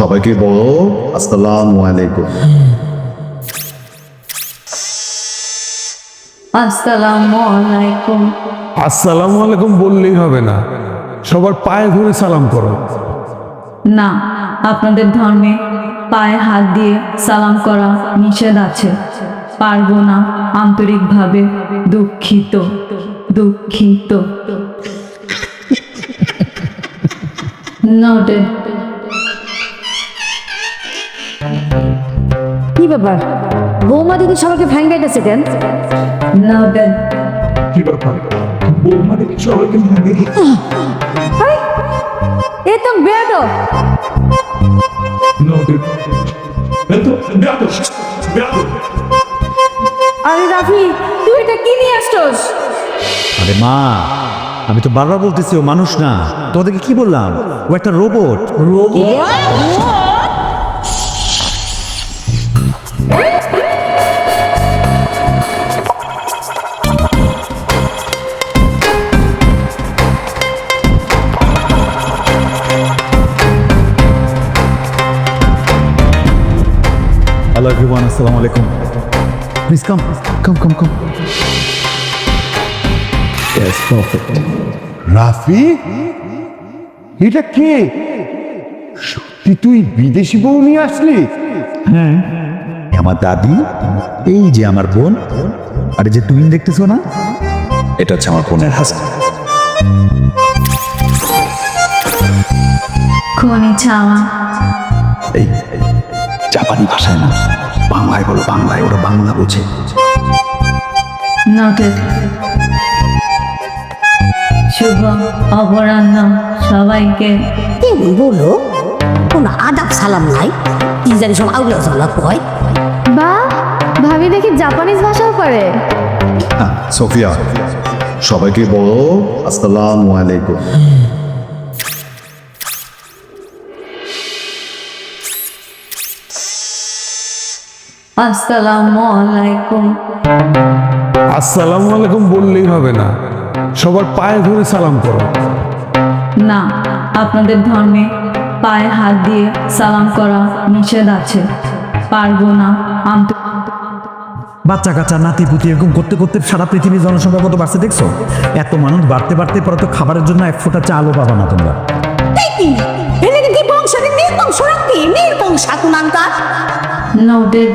সবাইকে বলো আসসালামু আলাইকুম। আসসালামু আলাইকুম। আসসালামু আলাইকুম বললেই হবে না, সবার পায়ে ধরে সালাম করো। না, আপনাদের ধর্মে পায়ে হাত দিয়ে সালাম করা নিষেধ আছে। পারবো না, আন্তরিকভাবে দুঃখিত দুঃখিত। নোটেড। কি ব্যাপার, বৌমা দিদি সবাইকে ফ্যান গাইতেছে কেন? নোটেড। এ তো বেয়াদো। আরে রাফি, তুই এটা কি নিয়ে আসছস? আরে মা, আমি তো বারবার বলতেছি ও মানুষ না। তোদেরকে কি বললাম, ও একটা রোবট। হ্যালো এভরিওয়ান, আসসালামু আলাইকুম। Please come come come come. Yes, perfect. Rafi, এটা কে? সত্যি তুই বিদেশি বউ নিয়ে আসলি? হ্যাঁ, আমার দাদি, এই যে আমার বোন, আর এই যে টুইন দেখতেছো না, এটা হচ্ছে আমার বোনের হাজবেন্ড। খনি ছাওয়া। এই জাপানি ভাষায় না, বাংলায় বলো, বাংলায়, ওরা বাংলা বোঝে। নোটেড। শুভ অপরাহ্ন সবাইকে। কি বলো, কোন আদাব সালাম নাই, কি জানি সব আউলা জ্বালা কয়। বা ভাবি দেখি জাপানিজ ভাষাও পারে। সোফিয়া, সবাইকে বলো আসসালামু আলাইকুম। আসসালামু আলাইকুম। আসসালামু আলাইকুম বললেই হবে না, সবার পায়ে ধরে সালাম করো। না, আপনাদের ধর্মে পায়ে হাত দিয়ে সালাম করা নিষেধ আছে। পারবো না, বাচ্চা কাচ্চা নাতি পুতি এরকম করতে করতে সারা পৃথিবীর জনসংখ্যা কত বাড়ছে দেখছো? এত মানুষ বাড়তে বাড়তে পরে তো খাবারের জন্য এক ফোঁটা চালও পাবা না তোমরা। এনে কি বংশাকে নির্বংশ রাখবি? নির্বংশ কুনাঙ্কা। নোটেড।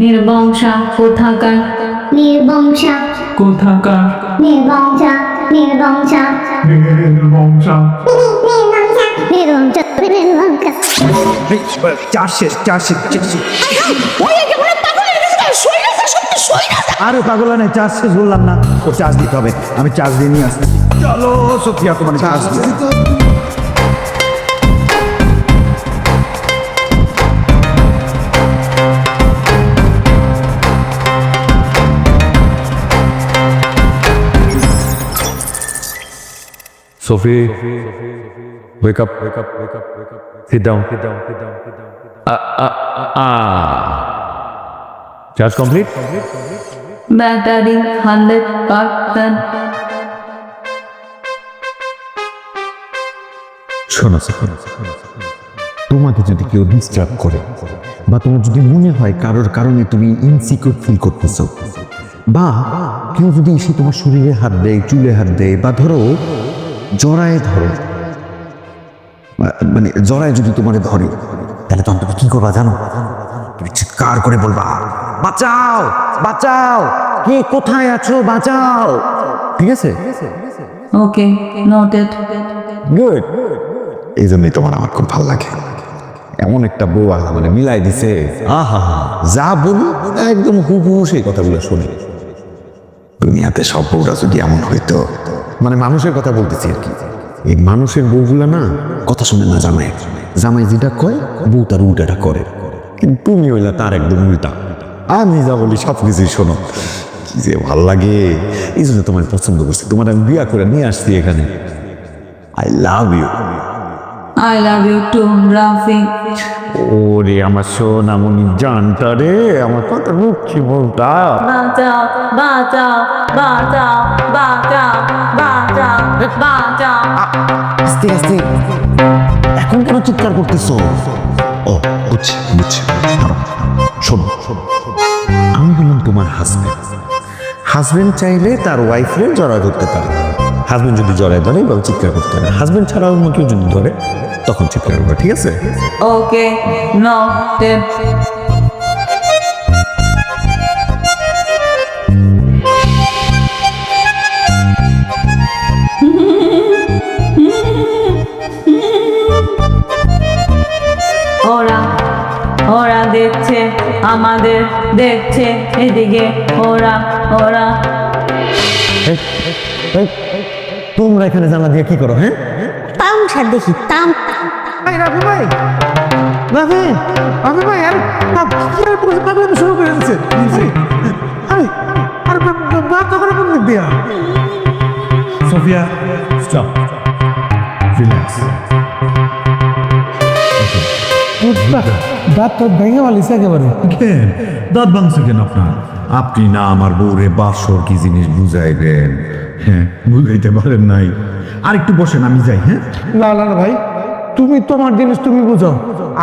নির্বংশা কোথাকার? নির্বংশা কোথাকার? নির্বংশা নির্বংশা নির্বংশা। নির্বংশা নির্বংশা চার শেষ, চার শেষ। আরে পাগল নেই, চার্জ শেষ বললাম না, ও চার্জ দিতে হবে, আমি চার্জ দিয়ে নিয়ে আসছি। চলো সোফিয়া, তোমার চার্জ দিতে। Sophie, wake up, wake up, wake up, wake up. Sit down, sit down, sit down, sit down, sit down. Charge complete? Battery 100%। শোনো, তোমাকে যদি কেউ ডিস্টার্ব করে বা তোমার যদি মনে হয় কারোর কারণে তুমি ইনসিকিউর ফিল করতেছো, বা কেউ যদি এসে তোমার শরীরে হাত দেয়, চুলে হাত দেয়, বা ধরো জড়ায় ধরো, মানে জড়ায় যদি তোমার ধরে, তাহলে তখন তুমি কি করবা জানো? তুমি চিৎকার করে বলবা, বাঁচাও বাঁচাও, কে কোথায় আছো, বাঁচাও। ঠিক আছে? ওকে, নোটেড। গুড। এই জন্যই তোমার আমার খুব ভালো লাগে। এমন একটা বউ আল্লাহ মানে মিলাই দিছে, আহা, যা বলি একদম হুবহু সেই কথাগুলো শুনি। দুনিয়াতে সব বউরা যদি এমন হইতো, মানে মানুষের কথা বলতেছি আর কি, এই মানুষের বউগুলা না কথা শুনে না জামাই, জামাই যেটা কয় বউ তার উল্টাটা করে। কিন্তু তুমি হইলা তার একদম উল্টা, আমি যা বলি সব কিছুই শোনো। কি যে ভাল লাগে, এই জন্য তোমার পছন্দ করছি, তোমার আমি বিয়া করে নিয়ে আসছি এখানে। I love you. I love you too Rafi. ওরে আমার সোনামণি জানটা রে, আমার কত মুখি বলতা। বাঁচাও বাঁচাও বাঁচাও বাঁচাও বাঁচাও বাঁচাও। আস্তে আস্তে, এখন এখন কেন চিৎকার করতেছো? ও বুঝছি বুঝছি, শোনো আমি বললাম তোমার হাজবেন্ড চাইলে তার ওয়াইফরে জড়ায় ধরতে পারে। হাজবেন্ড যদি জড়ায় ধরে বা চিৎকার করতে পারে, হাজবেন্ড ছাড়া অন্য কেউ যদি ধরে তখন চিৎকার করবে, ঠিক আছে? ওকে নোটেড। ওরা ওরা দেখছে, আমাদের দেখছে, এদিকে ওরা ওরা। তোমরা এখানে জানা দিয়ে কি করো? হ্যাঁ, তামসা দেখি রাফি ভাই, রাফি রাফি ভাই, আরে পাগলামি শুরু করে দিচ্ছে। আরে বাপ করে কোন দিক দিয়া? Sophia stop, relax. দাঁত তো ভেঙে মালিছে একেবারে। কেন দাঁত ভাঙছে কেন আপনার? আপনি না আমার বউরে বাসর কি জিনিস বুঝাইবেন, হ্যাঁ বুঝাইতে পারেন নাই। আর একটু বসেন, আমি যাই। হ্যাঁ না না না ভাই, তুমি তোমার জিনিস তুমি বুঝাও।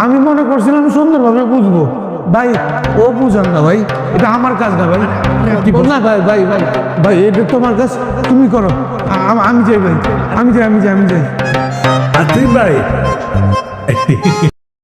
আমি মনে করছিলাম সুন্দরভাবে বুঝবো। ভাই ও বুঝান না ভাই, এটা আমার কাজ না ভাই। না ভাই ভাই ভাই ভাই, এটা তোমার কাজ, তুমি করো। আমি যাই ভাই, আমি যাই। ভাই